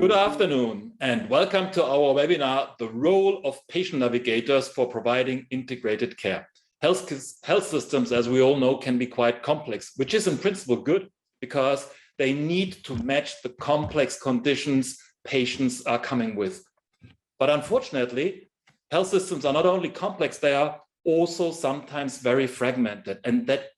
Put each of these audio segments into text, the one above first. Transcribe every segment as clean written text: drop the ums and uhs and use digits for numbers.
Good afternoon and welcome to our webinar, The Role of Patient Navigators for Providing Integrated Care. Health systems, as we all know, can be quite complex, which is in principle good because they need to match the complex conditions patients are coming with. But unfortunately, health systems are not only complex, they are also sometimes very fragmented, and that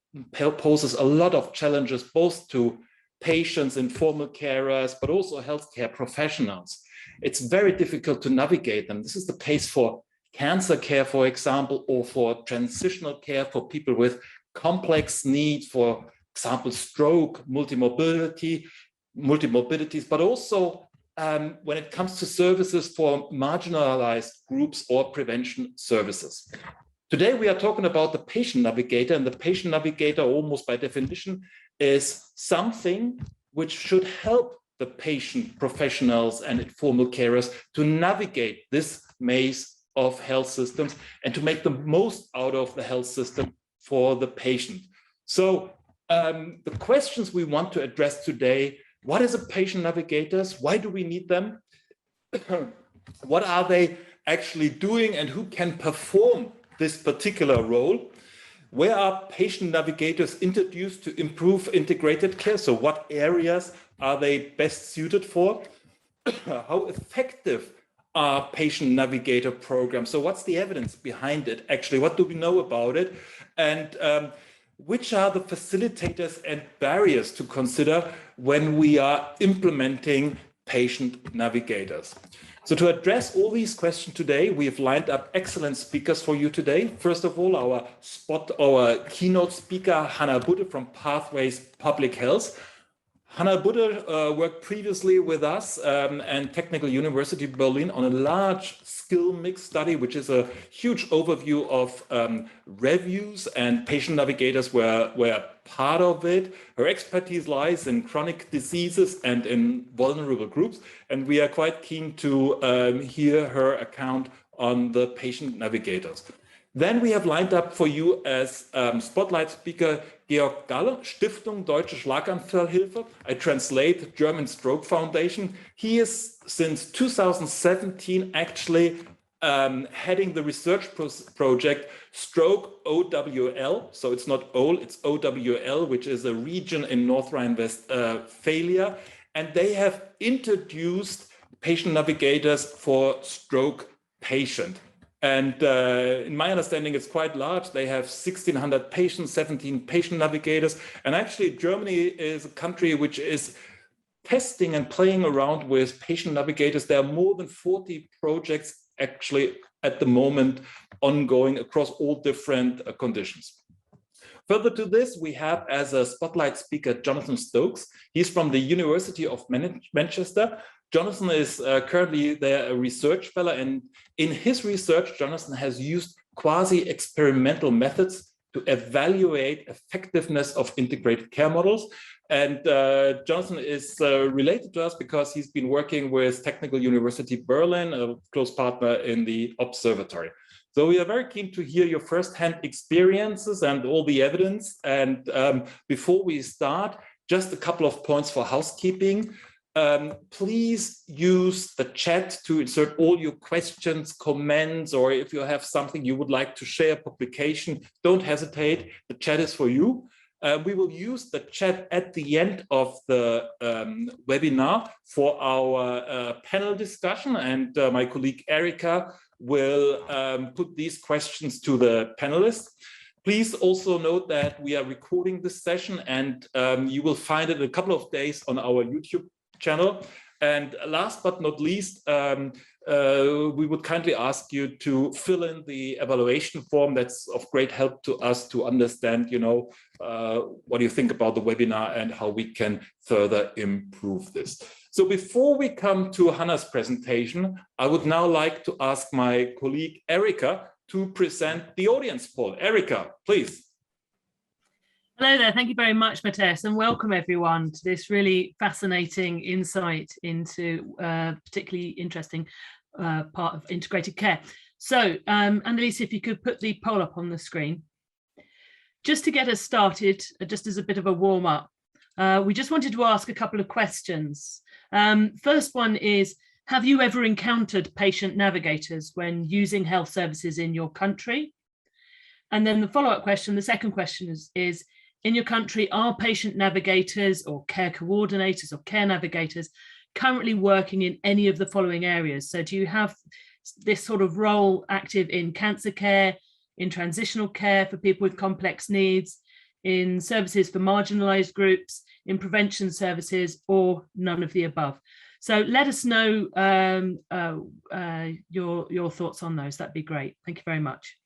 poses a lot of challenges both to patients, informal carers, but also healthcare professionals. It's very difficult to navigate them. This is the case for cancer care, for example, or for transitional care for people with complex needs, for example, stroke, multimorbidities, but also when it comes to services for marginalized groups or prevention services. Today, we are talking about the patient navigator, and the patient navigator, almost by definition, is something which should help the patient professionals and informal carers to navigate this maze of health systems and to make the most out of the health system for the patient. So the questions we want to address today: what is a patient navigator? Why do we need them? What are they actually doing and who can perform this particular role? Where are patient navigators introduced to improve integrated care? So what areas are they best suited for? How effective are patient navigator programs? So what's the evidence behind it? Actually, what do we know about it? And which are the facilitators and barriers to consider when we are implementing patient navigators? So to address all these questions today, we have lined up excellent speakers for you today. First of all, our keynote speaker, Budde from Pathways Public Health. Budde worked previously with us and Technical University Berlin on a large skill mix study, which is a huge overview of reviews, and patient navigators were part of it. Her expertise lies in chronic diseases and in vulnerable groups, and we are quite keen to hear her account on the patient navigators. Then we have lined up for you as spotlight speaker Georg Galle, Stiftung, Deutsche Schlaganfall-Hilfe. I translate German Stroke Foundation. He is since 2017 actually heading the research project Stroke OWL. So it's not OL, it's OWL, which is a region in North Rhine-Westphalia. And they have introduced patient navigators for stroke patients. And in my understanding, it's quite large. They have 1,600 patients, 17 patient navigators. And actually, Germany is a country which is testing and playing around with patient navigators. There are more than 40 projects actually at the moment ongoing across all different conditions. Further to this, we have as a spotlight speaker, Jonathan Stokes. He's from the University of Manchester. Jonathan is currently there a research fellow, and in his research, Jonathan has used quasi-experimental methods to evaluate effectiveness of integrated care models. And Jonathan is related to us because he's been working with Technical University Berlin, a close partner in the Observatory. So we are very keen to hear your firsthand experiences and all the evidence. And before we start, just a couple of points for housekeeping. Please use the chat to insert all your questions, comments, or if you have something you would like to share, publication, don't hesitate. The chat is for you. We will use the chat at the end of the webinar for our panel discussion, and my colleague Erika will put these questions to the panelists. Please also note that we are recording this session, and you will find it in a couple of days on our YouTube channel. And last but not least, we would kindly ask you to fill in the evaluation form. That's of great help to us to understand, what do you think about the webinar and how we can further improve this. So before we come to Hannah's presentation, I would now like to ask my colleague Erika to present the audience poll. Erika, please. Hello there, thank you very much, Matthias, and welcome everyone to this really fascinating insight into a particularly interesting part of integrated care. So, Annalise, if you could put the poll up on the screen. Just to get us started, just as a bit of a warm-up, we just wanted to ask a couple of questions. First one is, have you ever encountered patient navigators when using health services in your country? And then the follow-up question, the second question is, in your country, are patient navigators or care coordinators or care navigators currently working in any of the following areas? So do you have this sort of role active in cancer care, in transitional care for people with complex needs, in services for marginalized groups, in prevention services, or none of the above? So let us know your thoughts on those. That'd be great. Thank you very much.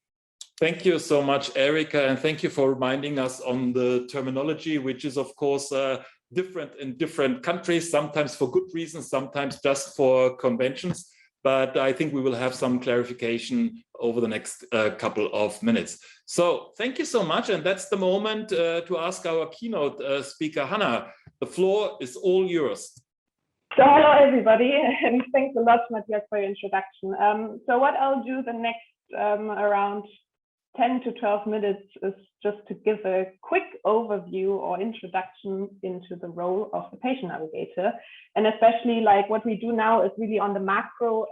Thank you so much, Erika, and thank you for reminding us on the terminology, which is, of course, different in different countries, sometimes for good reasons, sometimes just for conventions. But I think we will have some clarification over the next couple of minutes. So thank you so much. And that's the moment to ask our keynote speaker, Hannah. The floor is all yours. So hello, everybody, and thanks a lot, Matthias, for your introduction. So what I'll do the next around 10 to 12 minutes is just to give a quick overview or introduction into the role of the patient navigator. And especially like what we do now is really on the macro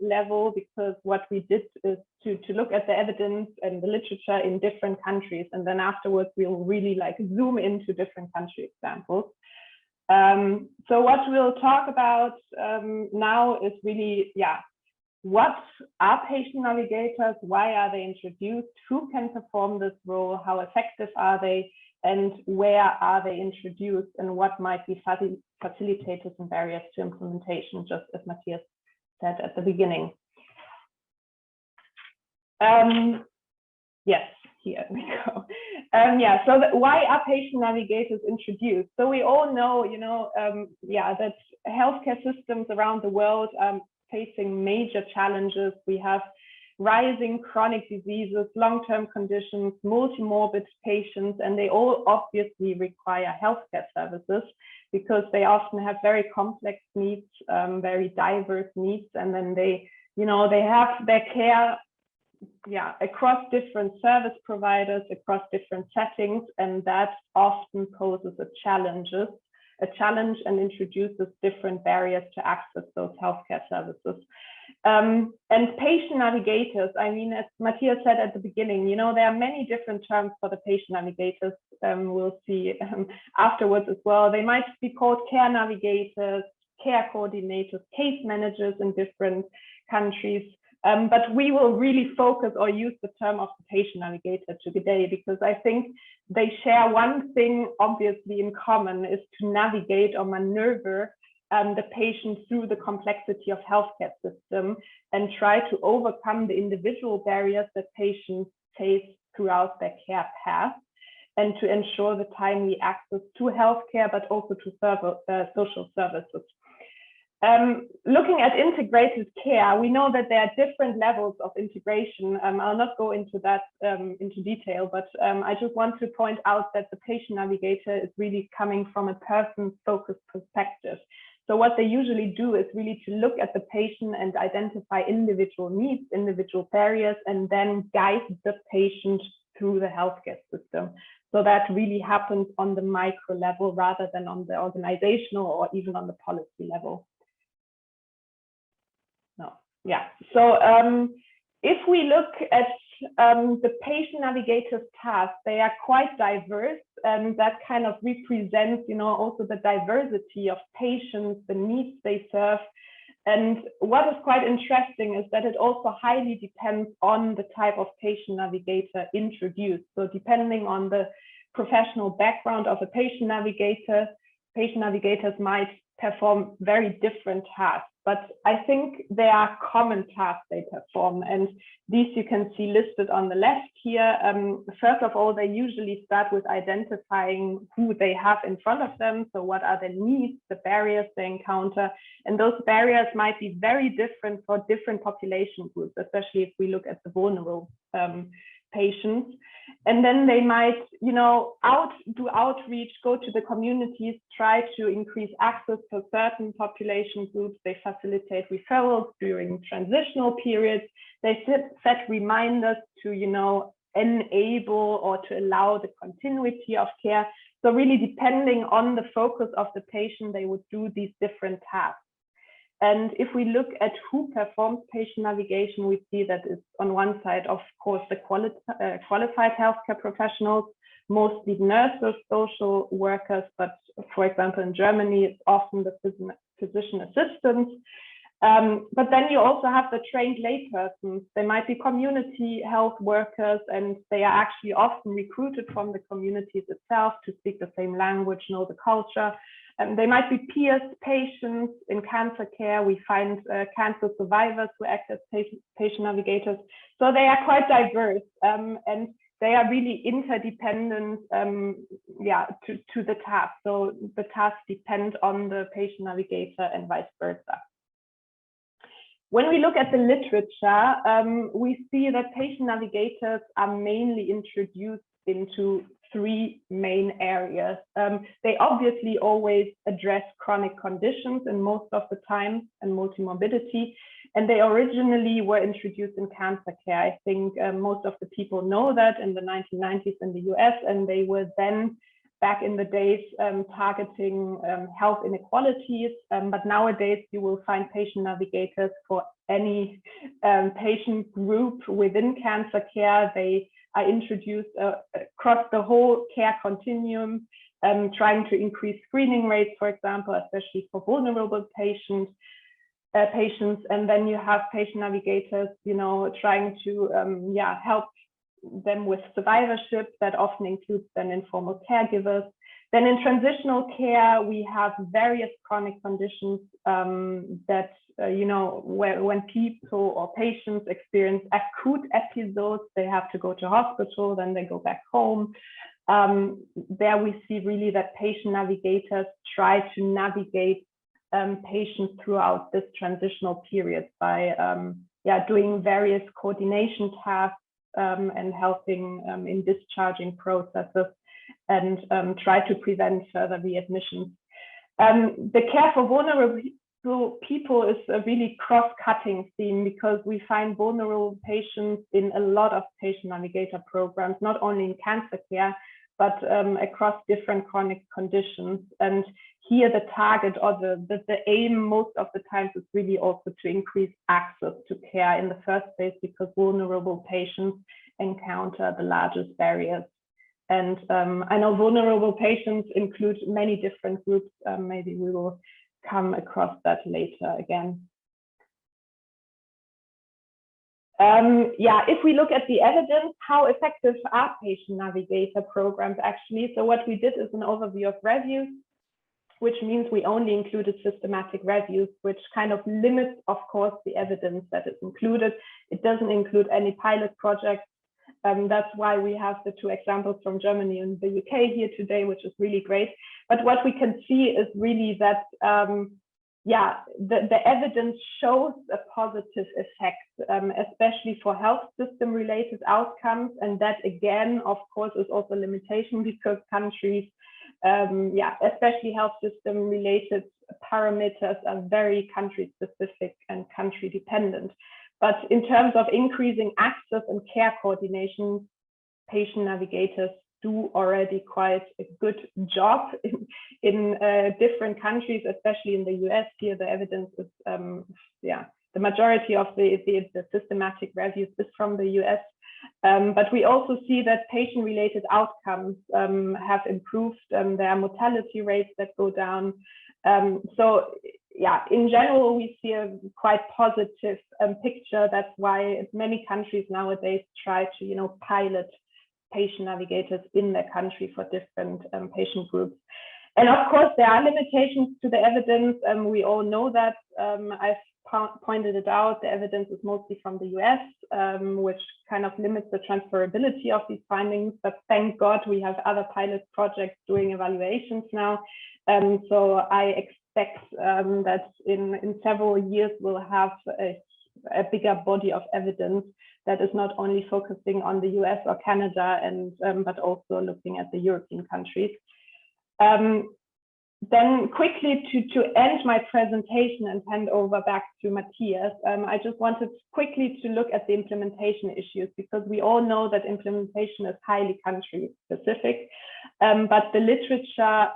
level, because what we did is to look at the evidence and the literature in different countries. And then afterwards, we'll really like zoom into different country examples. So what we'll talk about now is really, what are patient navigators? Why are they introduced? Who can perform this role? How effective are they? And where are they introduced? And what might be facilitators and barriers to implementation, just as Matthias said at the beginning. Yes, here we go. So why are patient navigators introduced? So we all know, that healthcare systems around the world facing major challenges. We have rising chronic diseases, long-term conditions, multi-morbid patients, and they all obviously require healthcare services because they often have very complex needs, very diverse needs, and then they have their care across different service providers, across different settings, and that often poses a challenge and introduces different barriers to access those healthcare services. And patient navigators, I mean, as Matthias said at the beginning, there are many different terms for the patient navigators. We'll see afterwards as well. They might be called care navigators, care coordinators, case managers in different countries. But we will really focus or use the term of the patient navigator today, because I think they share one thing obviously in common, is to navigate or maneuver the patient through the complexity of healthcare system and try to overcome the individual barriers that patients face throughout their care path, and to ensure the timely access to healthcare, but also to social services. Looking at integrated care, we know that there are different levels of integration. I'll not go into that into detail, but I just want to point out that the patient navigator is really coming from a person-focused perspective. So what they usually do is really to look at the patient and identify individual needs, individual barriers, and then guide the patient through the healthcare system. So that really happens on the micro level rather than on the organizational or even on the policy level. So if we look at the patient navigators' tasks, they are quite diverse, and that kind of represents, also the diversity of patients, the needs they serve. And what is quite interesting is that it also highly depends on the type of patient navigator introduced. So depending on the professional background of a patient navigators might perform very different tasks. But I think there are common tasks they perform, and these you can see listed on the left here. First of all, they usually start with identifying who they have in front of them. So what are their needs, the barriers they encounter, and those barriers might be very different for different population groups, especially if we look at the vulnerable patients. And then they might, do outreach, go to the communities, try to increase access to certain population groups. They facilitate referrals during transitional periods. They set reminders to, enable or to allow the continuity of care. So really depending on the focus of the patient, they would do these different tasks. And if we look at who performs patient navigation, we see that it's on one side, of course, the qualified healthcare professionals, mostly nurses, social workers, but for example, in Germany, it's often the physician assistants. But then you also have the trained laypersons. They might be community health workers, and they are actually often recruited from the communities itself to speak the same language, know the culture. They might be peers, patients in cancer care. We find cancer survivors who act as patient navigators. So they are quite diverse, and they are really interdependent to the task. So the tasks depend on the patient navigator and vice versa. When we look at the literature, we see that patient navigators are mainly introduced into three main areas. They obviously always address chronic conditions in most of the time and multimorbidity. And they originally were introduced in cancer care. I think most of the people know that in the 1990s in the US, and they were then back in the days targeting health inequalities. But nowadays you will find patient navigators for any patient group within cancer care. They are introduced across the whole care continuum, trying to increase screening rates, for example, especially for vulnerable patients. And then you have patient navigators, trying to help them with survivorship. That often includes then informal caregivers. Then in transitional care, we have various chronic conditions that, when people or patients experience acute episodes, they have to go to hospital, then they go back home. There we see really that patient navigators try to navigate patients throughout this transitional period by doing various coordination tasks and helping in discharging processes and try to prevent further readmissions. The care for vulnerable people is a really cross-cutting theme because we find vulnerable patients in a lot of patient navigator programs, not only in cancer care, but across different chronic conditions. And here the target or the aim most of the times is really also to increase access to care in the first place, because vulnerable patients encounter the largest barriers. And I know vulnerable patients include many different groups. Maybe we will come across that later again. If we look at the evidence, how effective are patient navigator programs actually? So what we did is an overview of reviews, which means we only included systematic reviews, which kind of limits, of course, the evidence that is included. It doesn't include any pilot projects. That's why we have the two examples from Germany and the UK here today, which is really great. But what we can see is really that the evidence shows a positive effect, especially for health system related outcomes. And that again, of course, is also a limitation because countries, especially health system related parameters are very country specific and country dependent. But in terms of increasing access and care coordination, patient navigators do already quite a good job in different countries, especially in the US. Here, the evidence is, the majority of the systematic reviews is from the US. But we also see that patient-related outcomes have improved. There are mortality rates that go down. In general, we see a quite positive picture. That's why many countries nowadays try to, pilot patient navigators in their country for different patient groups. And of course, there are limitations to the evidence. We all know that. I've pointed it out. The evidence is mostly from the US, which kind of limits the transferability of these findings. But thank God we have other pilot projects doing evaluations now. So I expect that in several years we'll have a bigger body of evidence that is not only focusing on the US or Canada, and but also looking at the European countries. then quickly to end my presentation and hand over back to Matthias, I just wanted quickly to look at the implementation issues, because we all know that implementation is highly country specific, but the literature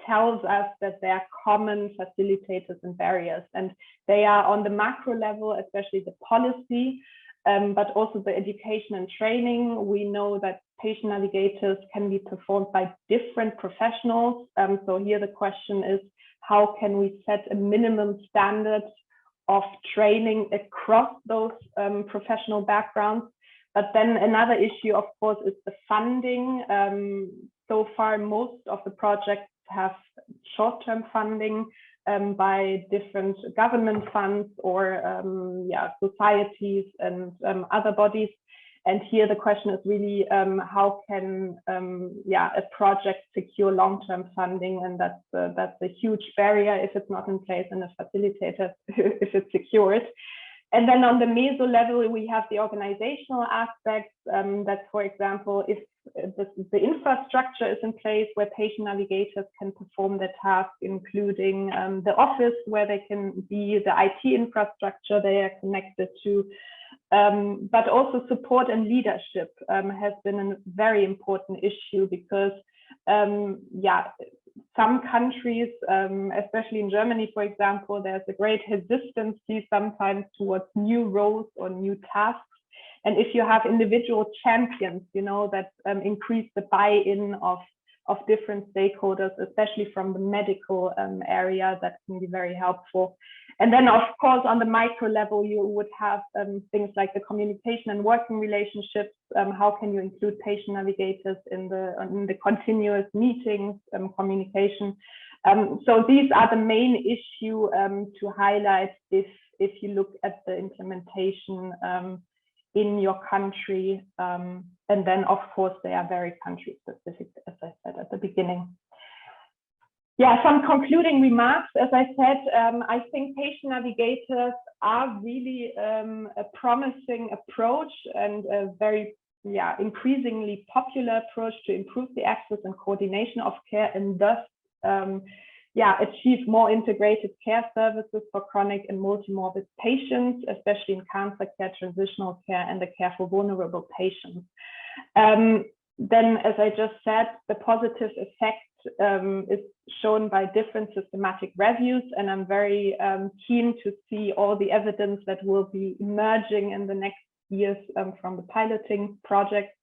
tells us that there are common facilitators and barriers, and they are on the macro level, especially the policy, but also the education and training. We know that patient navigators can be performed by different professionals. So here the question is, how can we set a minimum standard of training across those professional backgrounds? But then another issue, of course, is the funding. So far, most of the projects have short-term funding by different government funds or societies and other bodies. And here the question is really how can a project secure long-term funding, and that's a huge barrier if it's not in place, and a facilitator if it's secured. And then on the meso level, we have the organizational aspects that, for example, if the infrastructure is in place where patient navigators can perform their tasks, including the office where they can be, the IT infrastructure they are connected to, but also support and leadership has been a very important issue, because some countries, especially in Germany, for example, there's a great hesitancy sometimes towards new roles or new tasks. And if you have individual champions, that increase the buy-in of different stakeholders, especially from the medical area, that can be very helpful. And then, of course, on the micro level, you would have things like the communication and working relationships. How can you include patient navigators in the continuous meetings, communication? So these are the main issue to highlight if you look at the implementation in your country. And then, of course, they are very country specific, as I said at the beginning. Yeah, some concluding remarks. As I said, I think patient navigators are really a promising approach, and a very increasingly popular approach to improve the access and coordination of care, and thus achieve more integrated care services for chronic and multimorbid patients, especially in cancer care, transitional care, and the care for vulnerable patients. Then, as I just said, the positive effect is shown by different systematic reviews, and I'm very keen to see all the evidence that will be emerging in the next years from the piloting projects.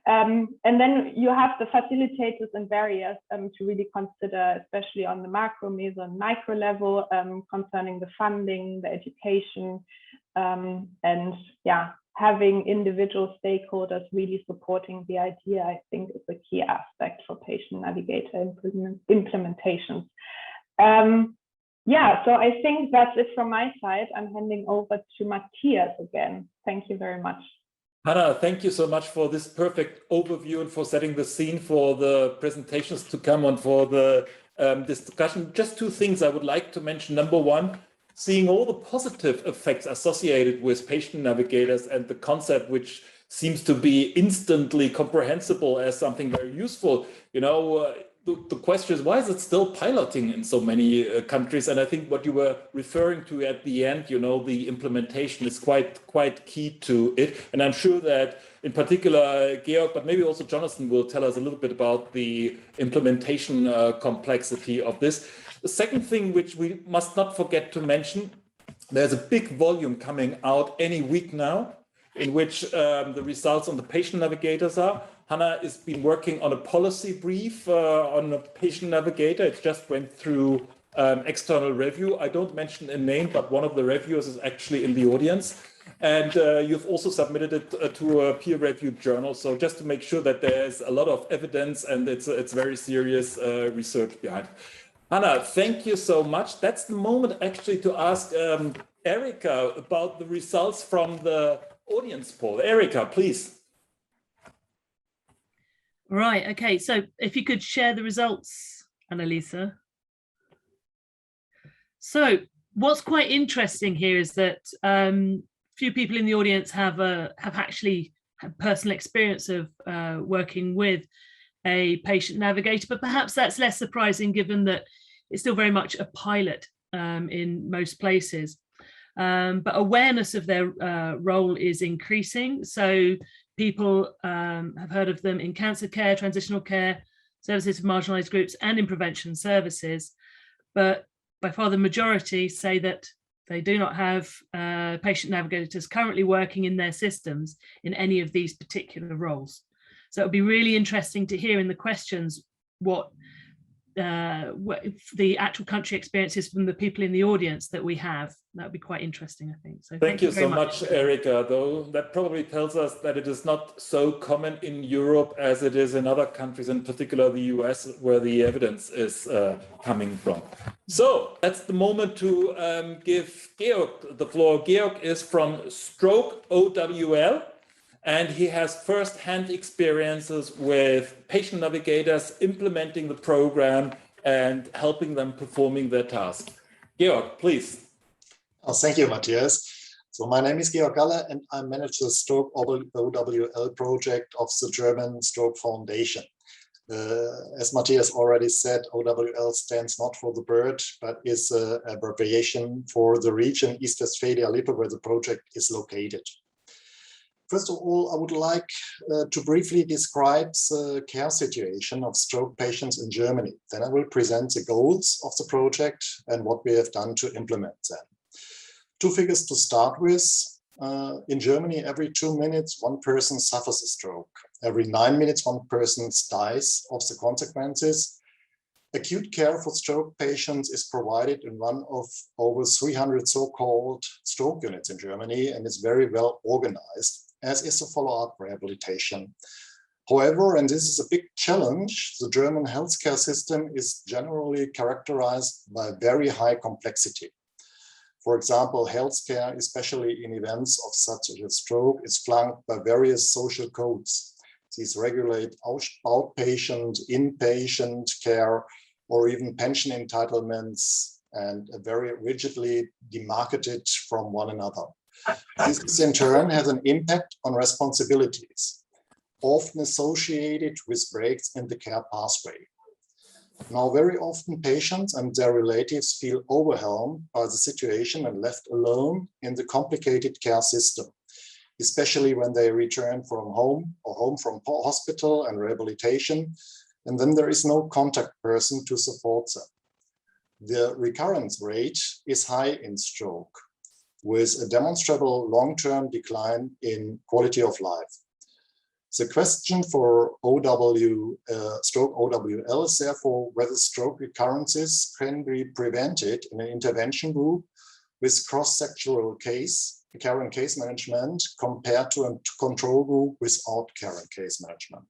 And then you have the facilitators and barriers to really consider, especially on the macro, meso, and micro level, concerning the funding, the education, and having individual stakeholders really supporting the idea, I think, is a key aspect for patient navigator implementations. So I think that's it from my side. I'm handing over to Matthias again. Thank you very much. Hannah, thank you so much for this perfect overview and for setting the scene for the presentations to come on for the discussion. Just two things I would like to mention. Number one, seeing all the positive effects associated with patient navigators and the concept, which seems to be instantly comprehensible as something very useful. The question is, why is it still piloting in so many countries? And I think what you were referring to at the end, the implementation is quite key to it. And I'm sure that in particular, Georg, but maybe also Jonathan will tell us a little bit about the implementation complexity of this. The second thing, which we must not forget to mention, there's a big volume coming out any week now, in which the results on the patient navigators are. Hannah has been working on a policy brief on a patient navigator. It just went through external review. I don't mention a name, but one of the reviewers is actually in the audience. And you've also submitted it to a peer-reviewed journal. So just to make sure that there's a lot of evidence and it's very serious research behind. Hannah, thank you so much. That's the moment actually to ask Erika about the results from the audience poll. Erika, please. Right, okay, so if you could share the results, Annalisa. So what's quite interesting here is that few people in the audience have actually had personal experience of working with a patient navigator, but perhaps that's less surprising given that it's still very much a pilot in most places. But awareness of their role is increasing. So people have heard of them in cancer care, transitional care, services for marginalized groups, and in prevention services. But by far the majority say that they do not have patient navigators currently working in their systems in any of these particular roles. So it would be really interesting to hear in the questions what the actual country experiences from the people in the audience that we have. That would be quite interesting, I think. So thank you so much, Erika, though that probably tells us that it is not so common in Europe as it is in other countries, in particular the US, where the evidence is coming from. So that's the moment to give Georg the floor. Georg is from Stroke OWL, and he has first-hand experiences with patient navigators implementing the program and helping them performing their task. Georg, please. Oh, thank you, Matthias. So my name is Georg Galle, and I manage the Stroke OWL project of the German Stroke Foundation. As Matthias already said, OWL stands not for the bird, but is an abbreviation for the region East Westphalia-Lippe, where the project is located. First of all, I would like to briefly describe the care situation of stroke patients in Germany. Then I will present the goals of the project and what we have done to implement them. Two figures to start with. In Germany, every 2 minutes, one person suffers a stroke. Every 9 minutes, one person dies of the consequences. Acute care for stroke patients is provided in one of over 300 so-called stroke units in Germany, and is very well organized, as is the follow-up rehabilitation. However, and this is a big challenge, the German healthcare system is generally characterized by very high complexity. For example, healthcare, especially in events of such a stroke, is flanked by various social codes. These regulate outpatient, inpatient care, or even pension entitlements, and are very rigidly demarcated from one another. This in turn has an impact on responsibilities, often associated with breaks in the care pathway. Now, very often patients and their relatives feel overwhelmed by the situation and left alone in the complicated care system, especially when they return from home or home from hospital and rehabilitation, and then there is no contact person to support them. The recurrence rate is high in stroke, with a demonstrable long-term decline in quality of life. The question for Stroke OWL is therefore whether stroke recurrences can be prevented in an intervention group with cross-sectoral care and case management compared to a control group without care and case management.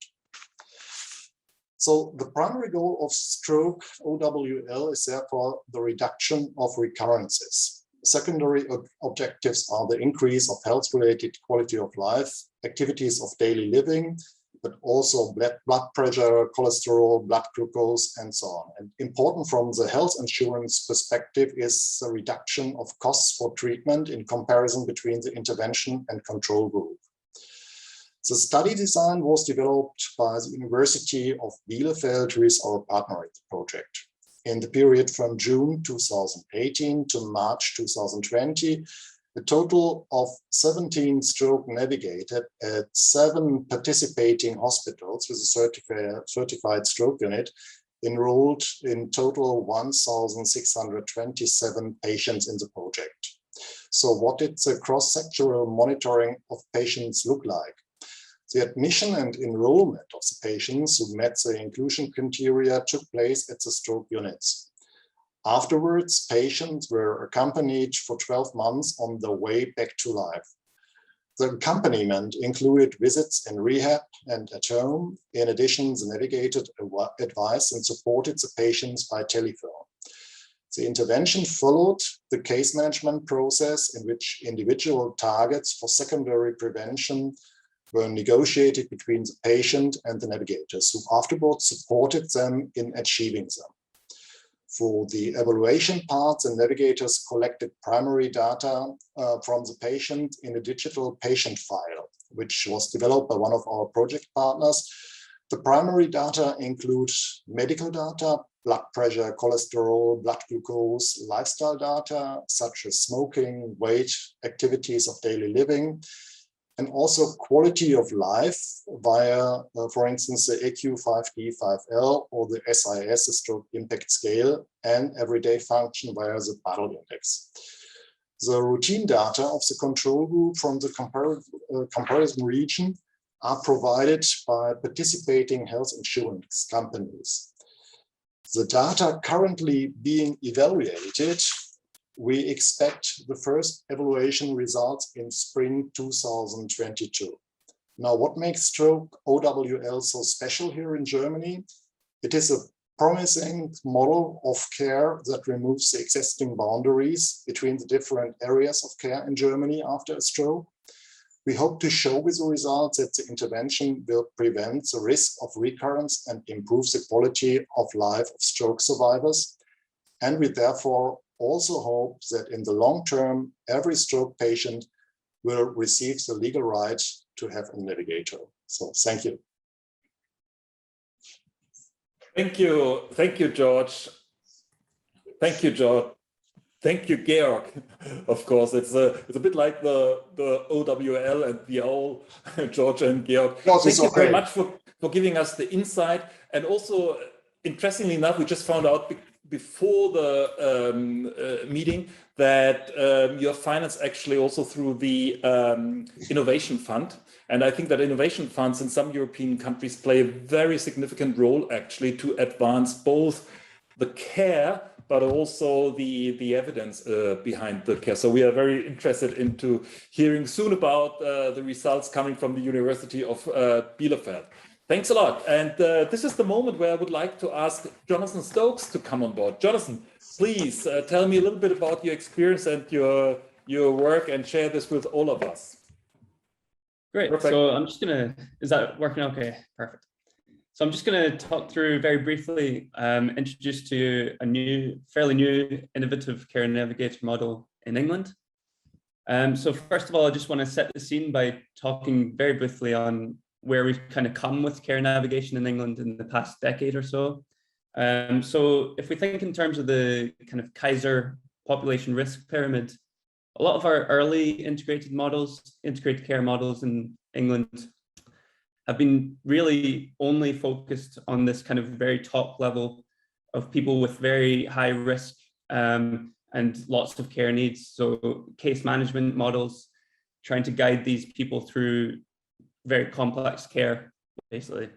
So the primary goal of Stroke OWL is therefore the reduction of recurrences. Secondary objectives are the increase of health-related quality of life, activities of daily living, but also blood pressure, cholesterol, blood glucose, and so on. And important from the health insurance perspective is the reduction of costs for treatment in comparison between the intervention and control group. The study design was developed by the University of Bielefeld, who is our partner in the project. In the period from June 2018 to March 2020, a total of 17 stroke navigated at 7 participating hospitals with a certified stroke unit enrolled in total 1,627 patients in the project. So what did the cross-sectoral monitoring of patients look like? The admission and enrollment of the patients who met the inclusion criteria took place at the stroke units. Afterwards, patients were accompanied for 12 months on the way back to life. The accompaniment included visits in rehab and at home. In addition, the navigator advised and supported the patients by telephone. The intervention followed the case management process in which individual targets for secondary prevention were negotiated between the patient and the navigators, who afterwards supported them in achieving them. For the evaluation part, the navigators collected primary data from the patient in a digital patient file, which was developed by one of our project partners, The primary data include medical data, blood pressure, cholesterol, blood glucose, lifestyle data, such as smoking, weight, activities of daily living, and also quality of life via, for instance, the AQ5D5L or the SIS, the stroke impact scale, and everyday function via the Budde index. The routine data of the control group from the comparison region are provided by participating health insurance companies. The data currently being evaluated, we expect the first evaluation results in spring 2022. Now, what makes stroke OWL so special here in Germany? It is a promising model of care that removes the existing boundaries between the different areas of care in Germany after a stroke. We hope to show with the results that the intervention will prevent the risk of recurrence and improve the quality of life of stroke survivors. And we therefore also hope that in the long term, every stroke patient will receive the legal right to have a navigator. So thank you. Thank you, Georg. Thank you, Georg. Thank you, Georg. Of course, it's a bit like the OWL and the owl, Georg and Georg. Thank you very much for giving us the insight. And also, interestingly enough, we just found out before the meeting that you're financed actually also through the Innovation Fund. And I think that innovation funds in some European countries play a very significant role actually to advance both the care, but also the evidence behind the care. So we are very interested into hearing soon about the results coming from the University of Bielefeld. Thanks a lot. And this is the moment where I would like to ask Jonathan Stokes to come on board. Jonathan, please tell me a little bit about your experience and your work and share this with all of us. Great. Perfect. So I'm just gonna, is that working okay? Perfect. So I'm just gonna talk through very briefly, introduce to you a fairly new innovative care navigator model in England. So first of all, I just want to set the scene by talking very briefly on where we've kind of come with care navigation in England in the past decade or so. So if we think in terms of the kind of Kaiser population risk pyramid, a lot of our early integrated care models in England have been really only focused on this kind of very top level of people with very high risk and lots of care needs. So case management models, trying to guide these people through very complex care, basically.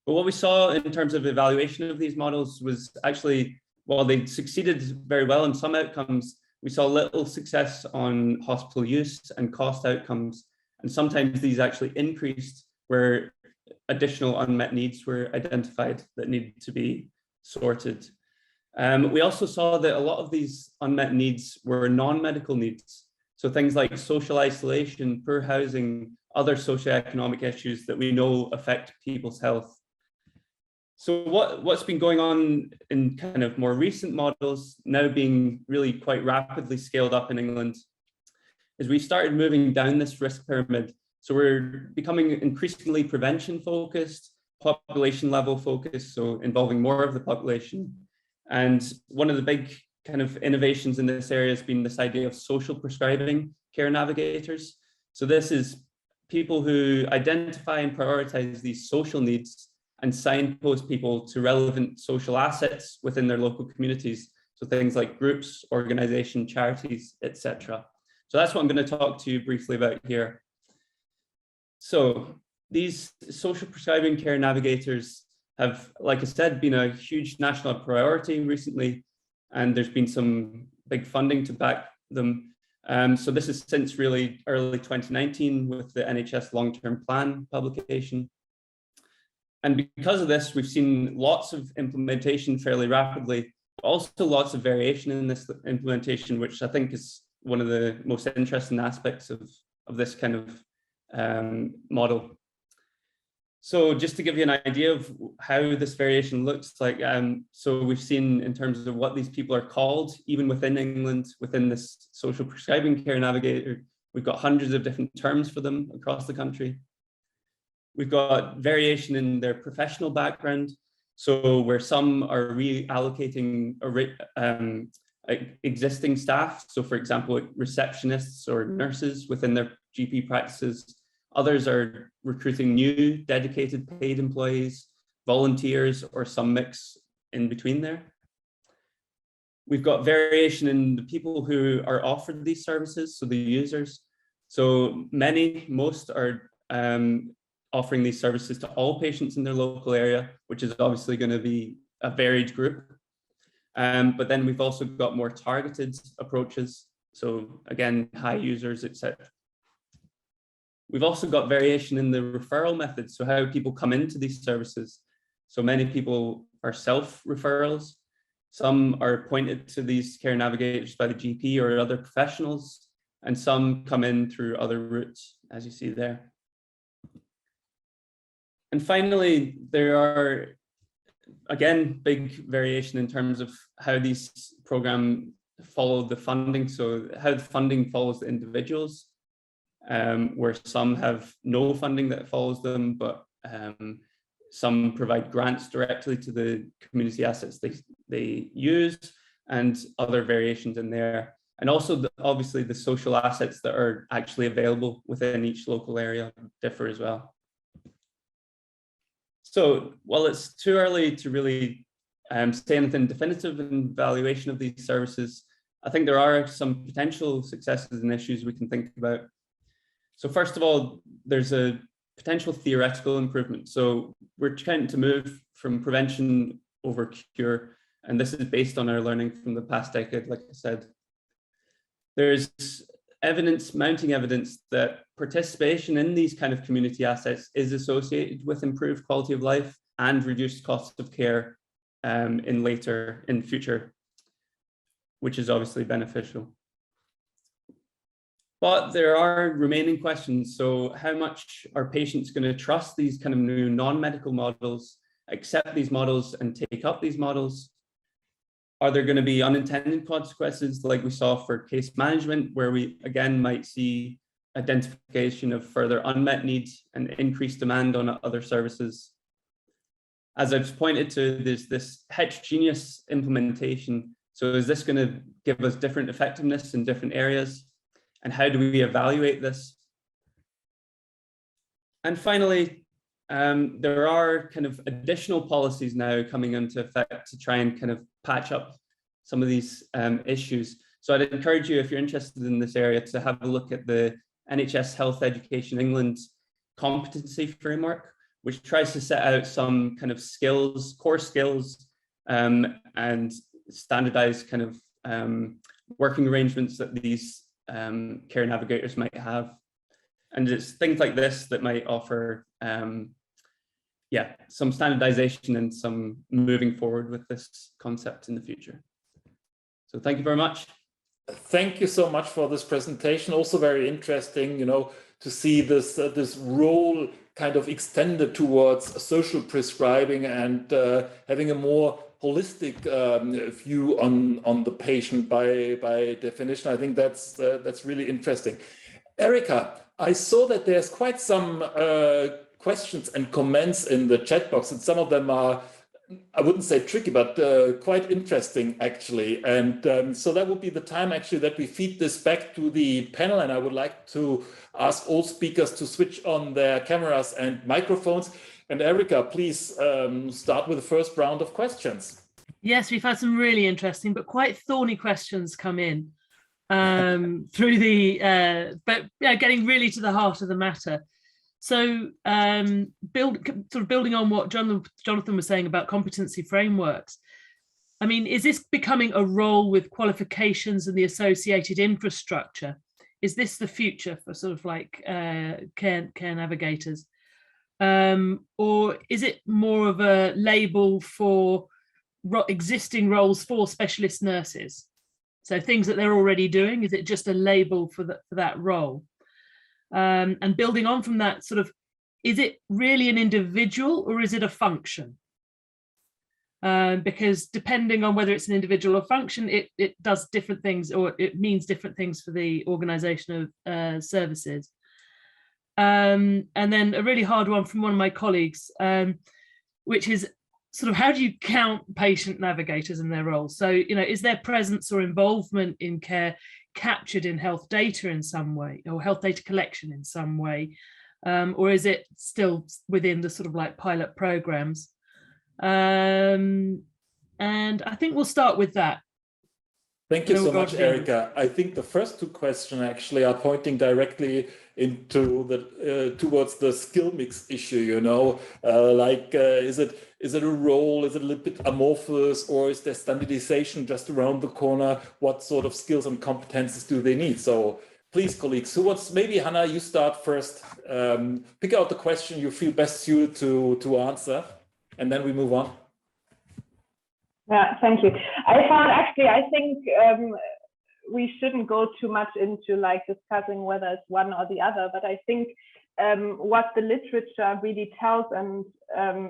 But what we saw in terms of evaluation of these models was actually, while they succeeded very well in some outcomes, we saw little success on hospital use and cost outcomes. And sometimes these actually increased where additional unmet needs were identified that needed to be sorted. We also saw that a lot of these unmet needs were non-medical needs. So things like social isolation, poor housing, other socioeconomic issues that we know affect people's health. So what's been going on in kind of more recent models, now being really quite rapidly scaled up in England, is we started moving down this risk pyramid. So we're becoming increasingly prevention focused, population level focused, so involving more of the population. And one of the big kind of innovations in this area has been this idea of social prescribing care navigators. So this is people who identify and prioritize these social needs and signpost people to relevant social assets within their local communities. So things like groups, organization, charities, etc. So that's what I'm going to talk to you briefly about here. So these social prescribing care navigators have, like I said, been a huge national priority recently, and there's been some big funding to back them. So this is since really early 2019 with the NHS long-term plan publication. And because of this, we've seen lots of implementation fairly rapidly, but also lots of variation in this implementation, which I think is one of the most interesting aspects of this kind of model. So just to give you an idea of how this variation looks like, so we've seen in terms of what these people are called, even within England, within this social prescribing care navigator, we've got hundreds of different terms for them across the country. We've got variation in their professional background. So where some are reallocating existing staff. So for example, receptionists or nurses within their GP practices. Others are recruiting new dedicated paid employees, volunteers, or some mix in between there. We've got variation in the people who are offered these services, so the users. So most are offering these services to all patients in their local area, which is obviously going to be a varied group. But then we've also got more targeted approaches. So again, high users, etc. We've also got variation in the referral methods, so how people come into these services. So many people are self-referrals. Some are pointed to these care navigators by the GP or other professionals, and some come in through other routes, as you see there. And finally, there are, again, big variation in terms of how these programs follow the funding. So how the funding follows the individuals, where some have no funding that follows them, but some provide grants directly to the community assets they use, and other variations in there. And also, obviously, the social assets that are actually available within each local area differ as well. So while it's too early to really say anything definitive in evaluation of these services, I think there are some potential successes and issues we can think about. So first of all, there's a potential theoretical improvement. So we're trying to move from prevention over cure, and this is based on our learning from the past decade, like I said. There's evidence, mounting evidence, that participation in these kind of community assets is associated with improved quality of life and reduced cost of care in future, which is obviously beneficial. But there are remaining questions. So how much are patients going to trust these kind of new non-medical models, accept these models and take up these models? Are there going to be unintended consequences like we saw for case management, where we again might see identification of further unmet needs and increased demand on other services? As I've pointed to, there's this heterogeneous implementation. So is this going to give us different effectiveness in different areas? And how do we evaluate this? And finally, there are kind of additional policies now coming into effect to try and kind of patch up some of these issues. So I'd encourage you, if you're interested in this area, to have a look at the NHS Health Education England competency framework, which tries to set out some kind of skills, core skills, and standardized kind of working arrangements that these care navigators might have. And it's things like this that might offer some standardization and some moving forward with this concept in the future. So thank you very much. Thank you so much for this presentation. Also very interesting, to see this this role kind of extended towards social prescribing and having a more holistic view on the patient by definition. I think that's really interesting. Erica, I saw that there's quite some questions and comments in the chat box, and some of them are, I wouldn't say tricky, but quite interesting actually. And so that would be the time actually that we feed this back to the panel, and I would like to ask all speakers to switch on their cameras and microphones. And Erica, please start with the first round of questions. Yes, we've had some really interesting but quite thorny questions come in through the, but yeah, getting really to the heart of the matter. So building on what Jonathan was saying about competency frameworks, I mean, is this becoming a role with qualifications and the associated infrastructure? Is this the future for sort of like care navigators? Or is it more of a label for existing roles for specialist nurses? So things that they're already doing, is it just a label for that role? And building on from that, sort of, is it really an individual or is it a function? Because depending on whether it's an individual or function, it does different things, or it means different things for the organization of services. And then a really hard one from one of my colleagues, which is sort of, how do you count patient navigators and their roles? So, is their presence or involvement in care captured in health data in some way, or health data collection in some way? Or is it still within the sort of like pilot programs? And I think we'll start with that. Thank you so much, Erika. I think the first two questions actually are pointing directly into the towards the skill mix issue. Is it a role? Is it a little bit amorphous, or is there standardization just around the corner? What sort of skills and competences do they need? So please, colleagues, maybe Hannah, you start first. Pick out the question you feel best suited to answer, and then we move on. Yeah, thank you. I think we shouldn't go too much into like discussing whether it's one or the other, but I think what the literature really tells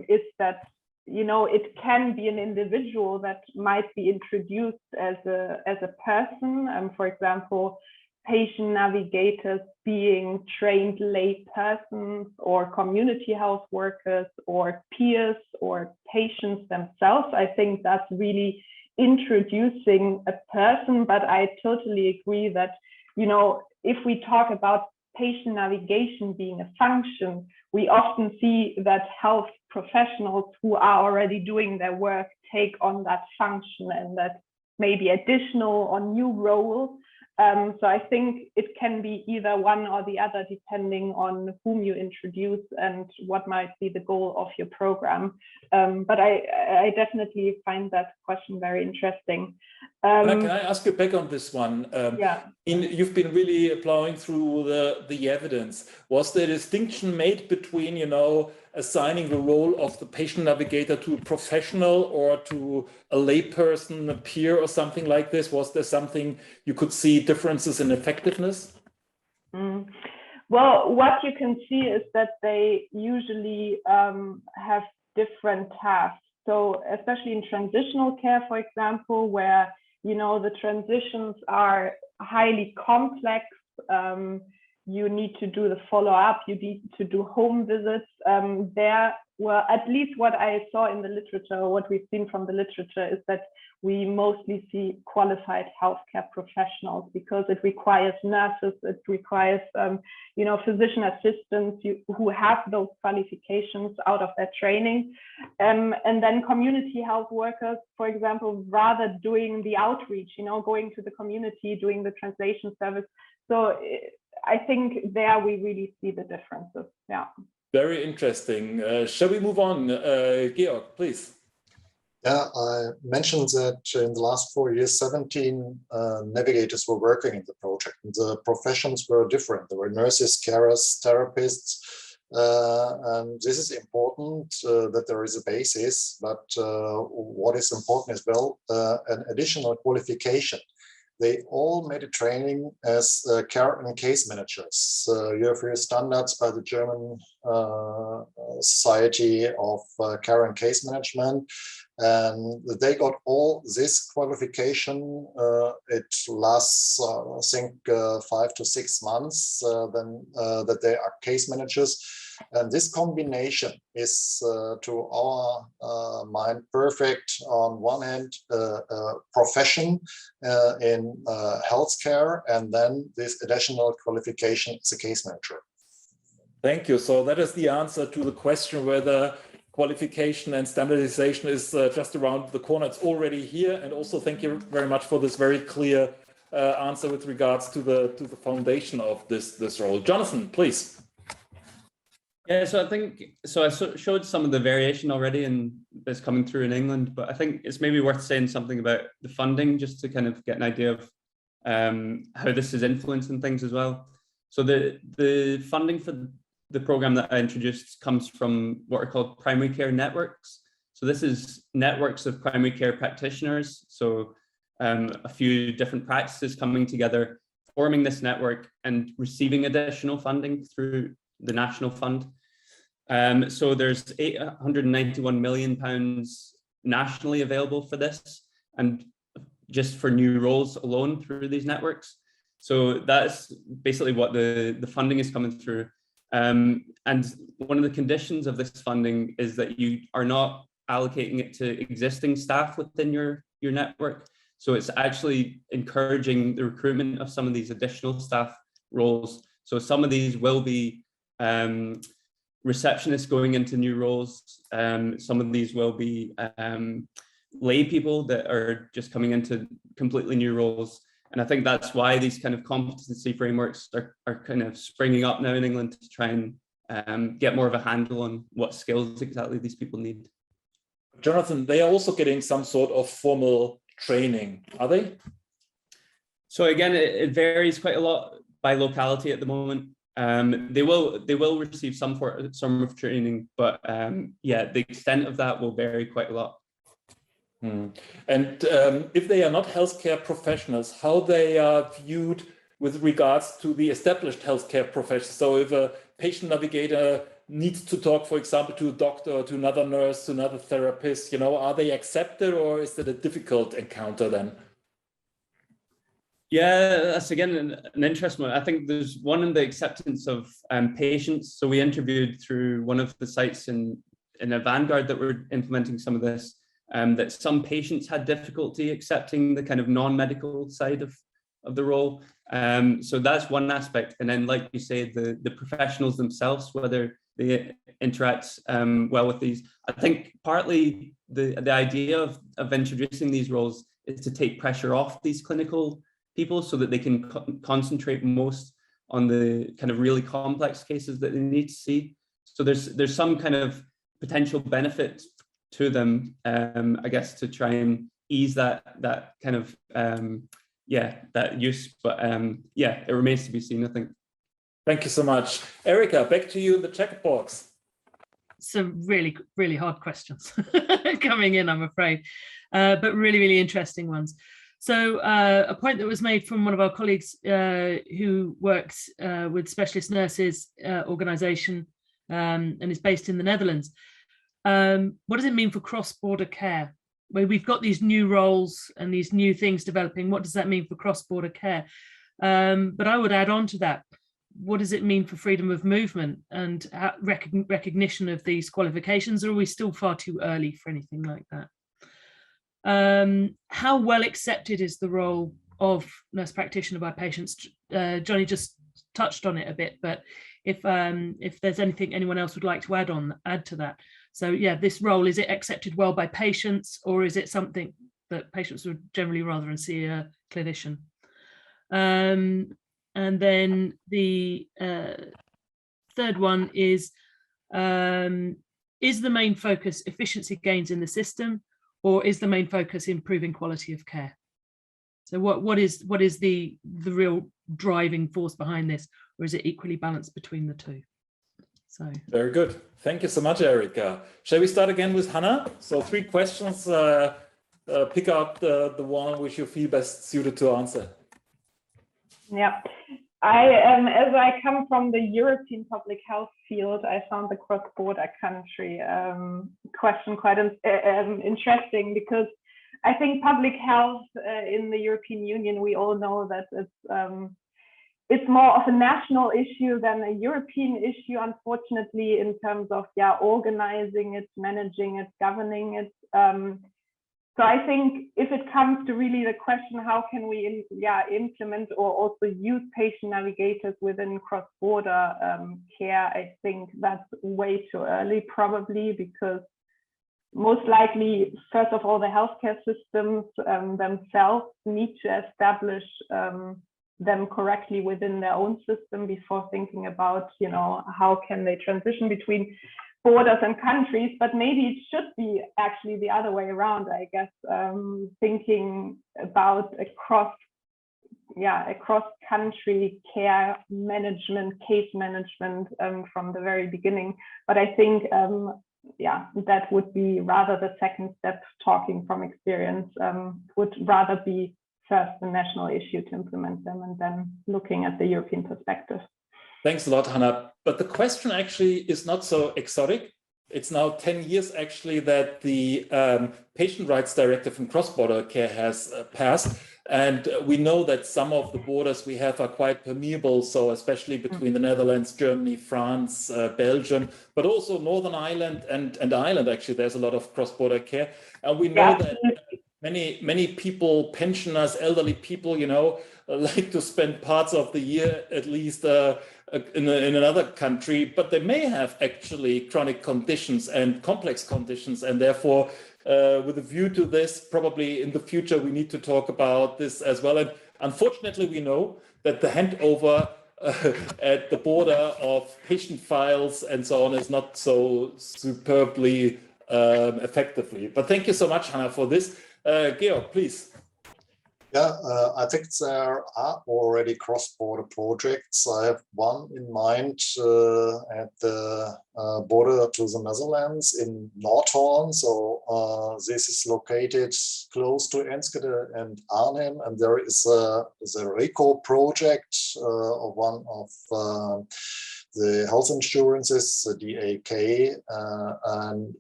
is that, it can be an individual that might be introduced as a person. For example, patient navigators being trained lay persons or community health workers or peers or patients themselves. I think that's really introducing a person, but I totally agree that, if we talk about patient navigation being a function, we often see that health professionals who are already doing their work take on that function and that maybe additional or new role. So I think it can be either one or the other, depending on whom you introduce and what might be the goal of your program. But I definitely find that question very interesting. Can I ask you back on this one? Yeah. You've been really plowing through the evidence. Was there a distinction made between, assigning the role of the patient navigator to a professional or to a layperson, a peer, or something like this? Was there something you could see differences in effectiveness? Well, what you can see is that they usually have different tasks. So especially in transitional care, for example, where, the transitions are highly complex, you need to do the follow-up, you need to do home visits. At least what I saw in the literature, what we've seen from the literature, is that we mostly see qualified healthcare professionals, because it requires nurses, it requires, physician assistants who have those qualifications out of their training. And then community health workers, for example, rather doing the outreach, going to the community, doing the translation service. So I think there we really see the differences. Yeah. Very interesting. Shall we move on? Georg, please. Yeah, I mentioned that in the last 4 years, 17 navigators were working in the project. And the professions were different. There were nurses, carers, therapists. And this is important that there is a basis, but what is important as well, an additional qualification. They all made a training as care and case managers. You have your standards by the German Society of Care and Case Management, and they got all this qualification. It lasts, I think, 5 to 6 months. Then that they are case managers. And this combination is, to our mind, perfect. On one hand, profession in healthcare, and then this additional qualification as a case manager. Thank you. So that is the answer to the question whether qualification and standardization is just around the corner. It's already here. And also thank you very much for this very clear answer with regards to the foundation of this role. Jonathan, please. Yeah, so I showed some of the variation already, and that's coming through in England, but I think it's maybe worth saying something about the funding, just to kind of get an idea of how this is influencing things as well. So the funding for the program that I introduced comes from what are called primary care networks. So this is networks of primary care practitioners. So a few different practices coming together, forming this network and receiving additional funding through the national fund. So there's £891 million nationally available for this, and just for new roles alone through these networks. So that's basically what the funding is coming through. And one of the conditions of this funding is that you are not allocating it to existing staff within your network. So it's actually encouraging the recruitment of some of these additional staff roles. So some of these will be receptionists going into new roles. Some of these will be lay people that are just coming into completely new roles. And I think that's why these kind of competency frameworks are kind of springing up now in England to try and get more of a handle on what skills exactly these people need. Jonathan, they are also getting some sort of formal training, are they? So again, it varies quite a lot by locality at the moment. They will receive some form of training, but yeah, the extent of that will vary quite a lot. And if they are not healthcare professionals, how they are viewed with regards to the established healthcare professions? So if a patient navigator needs to talk, for example, to a doctor, or to another nurse, to another therapist, are they accepted, or is that a difficult encounter then? Yeah, that's again an interesting one. I think there's one in the acceptance of patients. So we interviewed through one of the sites in a vanguard that were implementing some of this, that some patients had difficulty accepting the kind of non-medical side of the role. So that's one aspect. And then, like you say, the professionals themselves, whether they interact well with these. I think partly the idea of introducing these roles is to take pressure off these clinical people so that they can concentrate most on the kind of really complex cases that they need to see. So there's some kind of potential benefit to them, I guess, to try and ease that kind of that use. But yeah, it remains to be seen, I think. Thank you so much. Erica, back to you in the chat box. Some really, really hard questions coming in, I'm afraid, but really, really interesting ones. So a point that was made from one of our colleagues who works with Specialist Nurses Organisation and is based in the Netherlands. What does it mean for cross-border care? Where we've got these new roles and these new things developing, what does that mean for cross-border care? But I would add on to that, what does it mean for freedom of movement and recognition of these qualifications? Or are we still far too early for anything like that? How well accepted is the role of nurse practitioner by patients? Johnny just touched on it a bit, but if there's anything anyone else would like to add to that. So yeah, this role, is it accepted well by patients, or is it something that patients would generally rather see a clinician? And then the third one is the main focus efficiency gains in the system, or is the main focus improving quality of care? So what is the real driving force behind this, or is it equally balanced between the two? So very good. Thank you so much, Erica. Shall we start again with Hannah? So 3 questions. Pick out the one which you feel best suited to answer. Yeah, as I come from the European public health field, I found the cross-border country question quite interesting, because I think public health in the European Union, we all know that it's more of a national issue than a European issue, unfortunately, in terms of organizing it, managing it, governing it. So I think if it comes to really the question, how can we implement or also use patient navigators within cross-border care, I think that's way too early, probably, because most likely, first of all, the healthcare systems themselves need to establish them correctly within their own system before thinking about, how can they transition between borders and countries. But maybe it should be actually the other way around, I guess, thinking about a cross-country care management, case management from the very beginning. But I think, that would be rather the second step, talking from experience, would rather be first a national issue to implement them and then looking at the European perspective. Thanks a lot, Hannah. But the question actually is not so exotic. It's now 10 years actually that the Patient Rights Directive in cross-border care has passed. And we know that some of the borders we have are quite permeable, so especially between the Netherlands, Germany, France, Belgium, but also Northern Ireland and Ireland, actually, there's a lot of cross-border care. And we know that many people, pensioners, elderly people, you know, like to spend parts of the year at least in another country, but they may have actually chronic conditions and complex conditions, and therefore with a view to this, probably in the future, we need to talk about this as well. And unfortunately, we know that the handover at the border of patient files and so on is not so superbly effectively. But thank you so much, Hannah, for this. Georg, please. Yeah, I think there are already cross-border projects. I have one in mind at the border to the Netherlands in Noordhoorn. So this is located close to Enschede and Arnhem, and there is the RECO project of one of the health insurances, the DAK, and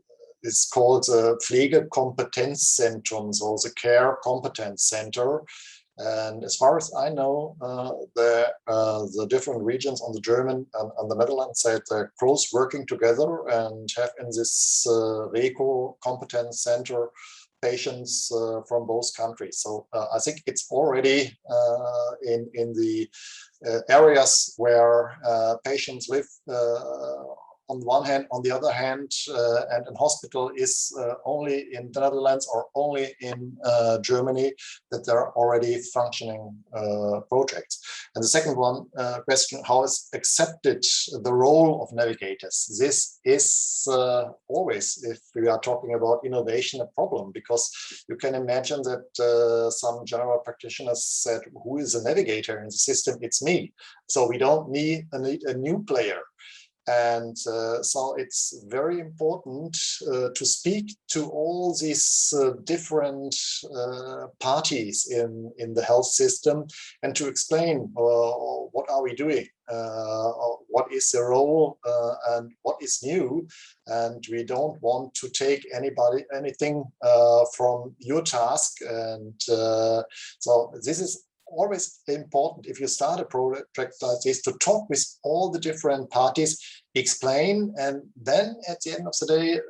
it's called the Pflegekompetenzzentrum, so the Care Competence Center. And as far as I know, the different regions on the German and on the Netherlands side, they're close working together and have in this RECO Competence Center patients from both countries. So I think it's already in the areas where patients live on the one hand, on the other hand, and an hospital is only in the Netherlands or only in Germany, that there are already functioning projects. And the second one question, how is accepted the role of navigators? This is always, if we are talking about innovation, a problem, because you can imagine that some general practitioners said, who is a navigator in the system? It's me. So we don't need a new player. And so it's very important to speak to all these different parties in the health system and to explain what are we doing, what is the role and what is new. And we don't want to take anything from your task. And so this is always important if you start a project like this, to talk with all the different parties, explain, and then at the end of the day,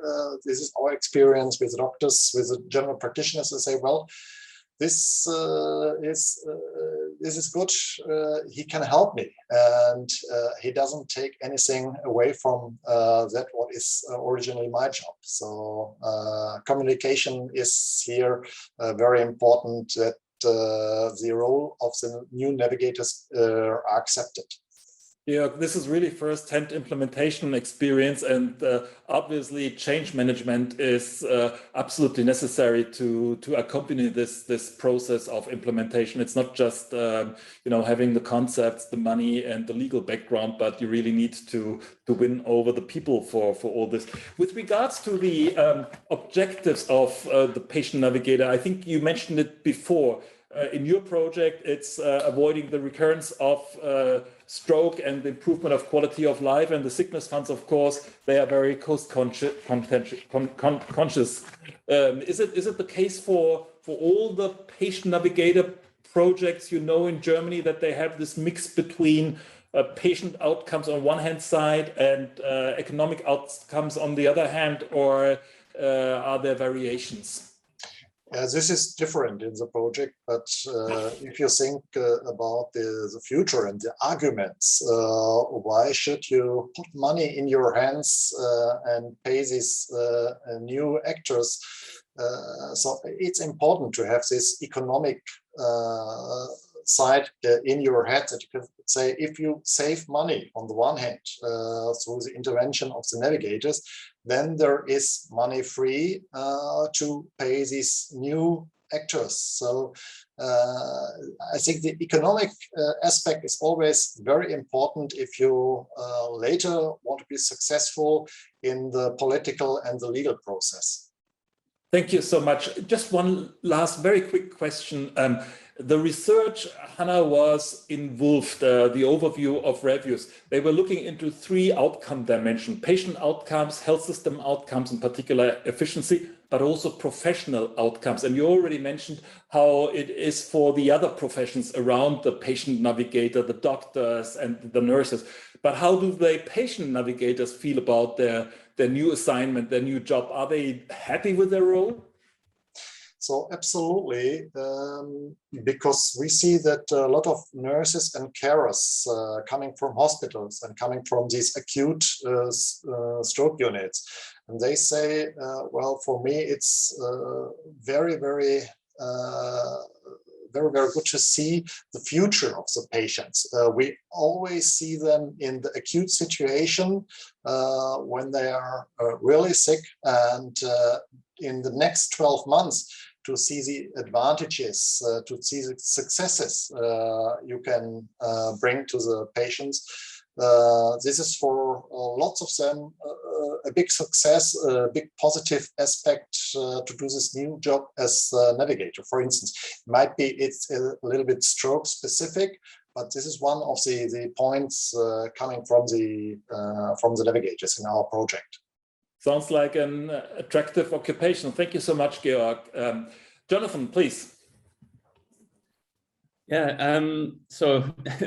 this is our experience with doctors, with the general practitioners, and say, well, this is good, he can help me, and he doesn't take anything away from that what is originally my job. So communication is here very important, that the role of the new navigators are accepted. Yeah, this is really first-hand implementation experience, and obviously change management is absolutely necessary to accompany this process of implementation. It's not just having the concepts, the money, and the legal background, but you really need to win over the people for all this. With regards to the objectives of the patient navigator, I think you mentioned it before. In your project, it's avoiding the recurrence of stroke and the improvement of quality of life. And the sickness funds, of course, they are very cost conscious. Is it the case for all the patient navigator projects in Germany, that they have this mix between patient outcomes on one hand side and economic outcomes on the other hand, or are there variations? This is different in the project, but if you think about the future and the arguments, why should you put money in your hands and pay these new actors? So it's important to have this economic side in your head, that you can say, if you save money on the one hand through the intervention of the navigators, then there is money free to pay these new actors. So I think the economic aspect is always very important if you later want to be successful in the political and the legal process. Thank you so much. Just one last very quick question. The research, Hannah, was involved, the overview of reviews. They were looking into 3 outcome dimensions: patient outcomes, health system outcomes, in particular efficiency, but also professional outcomes. And you already mentioned how it is for the other professions around the patient navigator, the doctors and the nurses. But how do the patient navigators feel about their new assignment, their new job? Are they happy with their role? So absolutely, because we see that a lot of nurses and carers coming from hospitals and coming from these acute stroke units, and they say, well, for me, it's very, very good to see the future of the patients. We always see them in the acute situation when they are really sick, and in the next 12 months, to see the advantages, to see the successes you can bring to the patients. This is for lots of them a big success, a big positive aspect to do this new job as a navigator. For instance, might be it's a little bit stroke specific, but this is one of the points coming from the navigators in our project. Sounds like an attractive occupation. Thank you so much, Georg. Jonathan, please. Yeah, so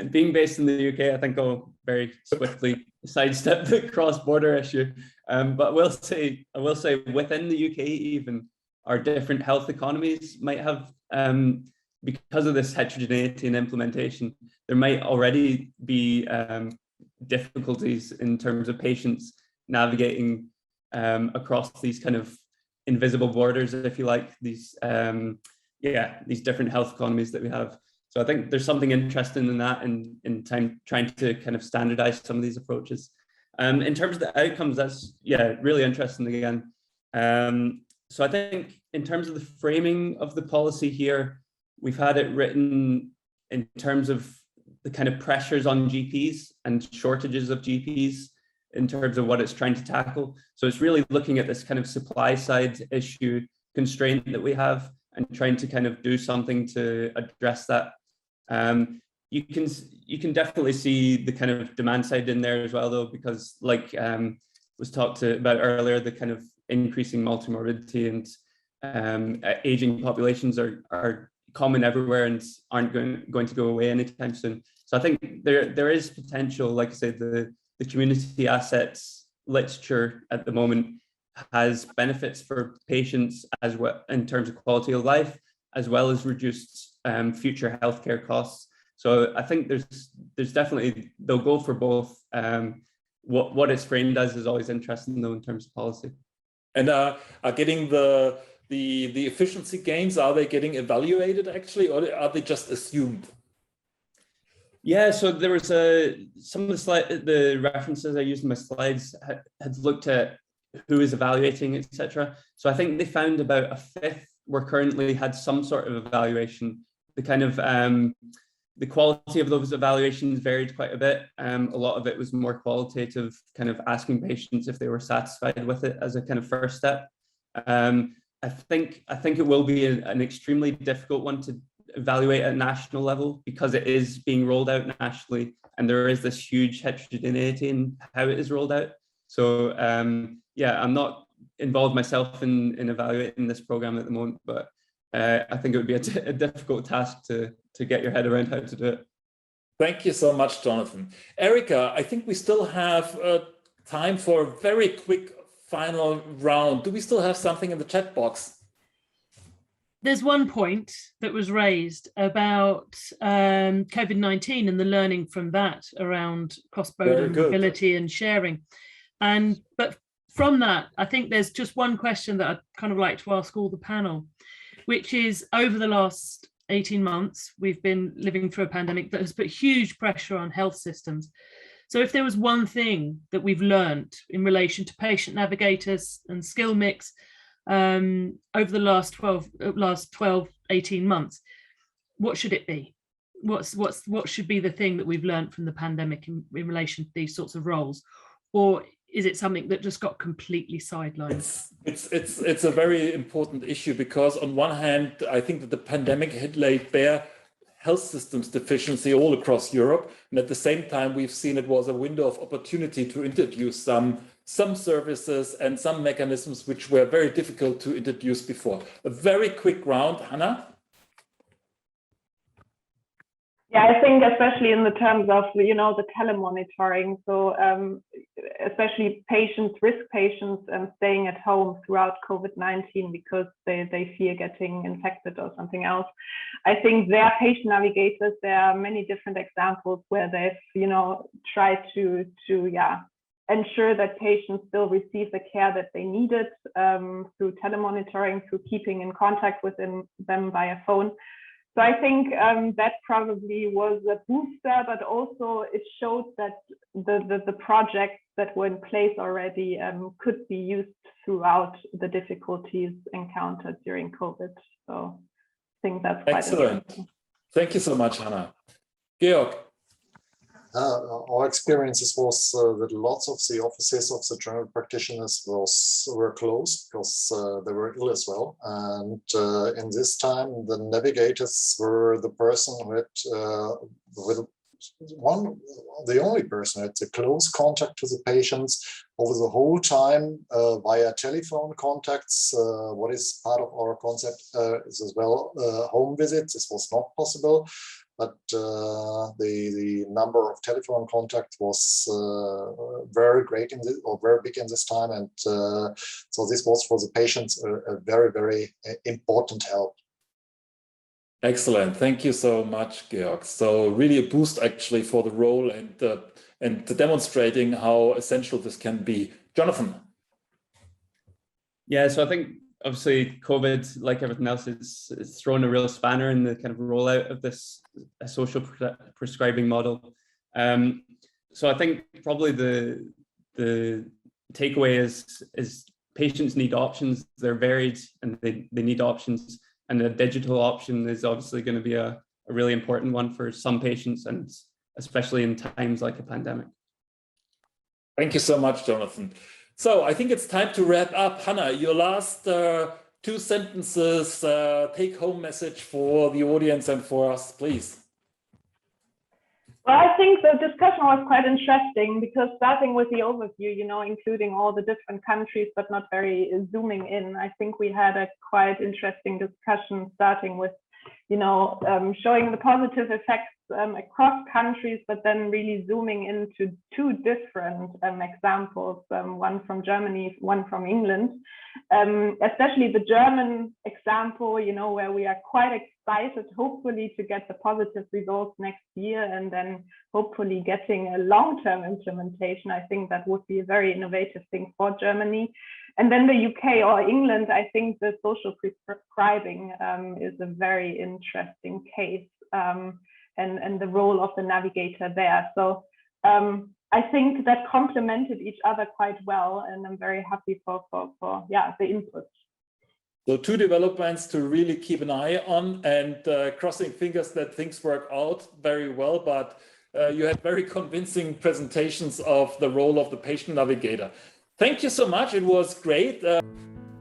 being based in the UK, I think I'll very swiftly sidestep the cross-border issue. But I will say within the UK, even our different health economies might have, because of this heterogeneity in implementation, there might already be difficulties in terms of patients navigating across these kind of invisible borders, if you like, these different health economies that we have. So I think there's something interesting in that, in trying to kind of standardize some of these approaches. In terms of the outcomes, that's really interesting again. So I think in terms of the framing of the policy here, we've had it written in terms of the kind of pressures on GPs and shortages of GPs in terms of what it's trying to tackle. So it's really looking at this kind of supply side issue constraint that we have and trying to kind of do something to address that. You can definitely see the kind of demand side in there as well, though, because like was talked about earlier, the kind of increasing multimorbidity and aging populations are common everywhere and aren't going to go away anytime soon. So I think there is potential. Like I said, the community assets literature at the moment has benefits for patients as well in terms of quality of life, as well as reduced future healthcare costs. So I think there's definitely, they'll go for both. What it's framed as is always interesting, though, in terms of policy. And are getting the efficiency gains, are they getting evaluated actually, or are they just assumed? Yeah, so there was some of the references I used in my slides had looked at who is evaluating, etc. So I think they found about a fifth were currently had some sort of evaluation. The kind of the quality of those evaluations varied quite a bit. A lot of it was more qualitative, kind of asking patients if they were satisfied with it as a kind of first step. I think it will be an extremely difficult one to evaluate at national level because it is being rolled out nationally and there is this huge heterogeneity in how it is rolled out. So yeah, I'm not involved myself in evaluating this program at the moment, but I think it would be a difficult task to get your head around how to do it. Thank you so much, Jonathan. Erica, I think we still have time for a very quick final round. Do we still have something in the chat box? There's one point that was raised about COVID-19 and the learning from that around cross-border mobility and sharing. But from that, I think there's just one question that I'd kind of like to ask all the panel, which is, over the last 18 months, we've been living through a pandemic that has put huge pressure on health systems. So if there was one thing that we've learned in relation to patient navigators and skill mix over the last 12, 18 months, what should it be? What should be the thing that we've learned from the pandemic in relation to these sorts of roles? Or is it something that just got completely sidelined? It's a very important issue because on one hand, I think that the pandemic had laid bare health systems deficiency all across Europe. And at the same time, we've seen it was a window of opportunity to introduce some services and some mechanisms which were very difficult to introduce before. A very quick round, Hannah. Yeah, I think especially in the terms of, you know, the telemonitoring. So especially patients, risk patients, staying at home throughout COVID-19 because they fear getting infected or something else. I think their patient navigators, there are many different examples where they've, you know, tried to ensure that patients still receive the care that they needed through telemonitoring, through keeping in contact with them via phone. So I think that probably was a booster, but also it showed that the projects that were in place already could be used throughout the difficulties encountered during COVID. So I think that's quite excellent. Thank you so much, Hannah. Georg. Our experiences was that lots of the offices of the general practitioners were closed because they were ill as well. And in this time, the navigators were the person who had the only person who had the close contact to the patients over the whole time via telephone contacts. What is part of our concept is as well home visits. This was not possible. But the number of telephone contacts was very great very big in this time, and so this was for the patients a very, very important help. Excellent, thank you so much, Georg. So really a boost actually for the role and demonstrating how essential this can be. Jonathan. Yeah, so I think obviously COVID, like everything else, is thrown a real spanner in the kind of rollout of this social prescribing model. So I think probably the takeaway is patients need options. They're varied and they need options, and the digital option is obviously going to be a really important one for some patients, and especially in times like a pandemic. Thank you so much, Jonathan. So I think it's time to wrap up. Hannah, your last 2 sentences, take-home message for the audience and for us, please. Well, I think the discussion was quite interesting because starting with the overview, you know, including all the different countries, but not very zooming in, I think we had a quite interesting discussion starting with, you know, showing the positive effects across countries, but then really zooming into 2 different examples, one from Germany, one from England, especially the German example, you know, where we are quite excited, hopefully, to get the positive results next year and then hopefully getting a long-term implementation. I think that would be a very innovative thing for Germany. And then the UK or England, I think the social prescribing is a very interesting case. And the role of the navigator there. So I think that complemented each other quite well, and I'm very happy for the input. So 2 developments to really keep an eye on, and crossing fingers that things work out very well, but you had very convincing presentations of the role of the patient navigator. Thank you so much, it was great.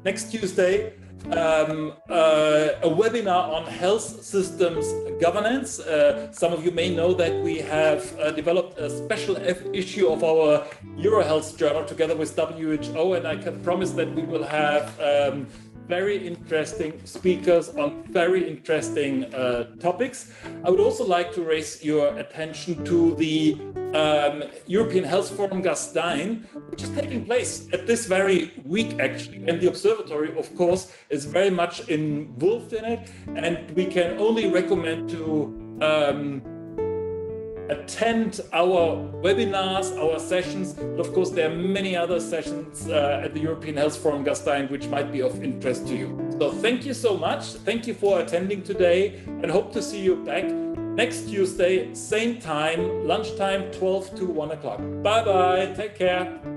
Next Tuesday, a webinar on health systems governance. Some of you may know that we have developed a special issue of our EuroHealth journal together with WHO, and I can promise that we will have very interesting speakers on very interesting topics. I would also like to raise your attention to the European Health Forum Gastein, which is taking place at this very week actually, and the Observatory of course is very much involved in it, and we can only recommend to attend our webinars, our sessions, but of course there are many other sessions at the European Health Forum Gastein which might be of interest to you. So thank you so much, thank you for attending today, and hope to see you back next Tuesday, same time, lunchtime, 12 to 1 o'clock. Bye bye, take care.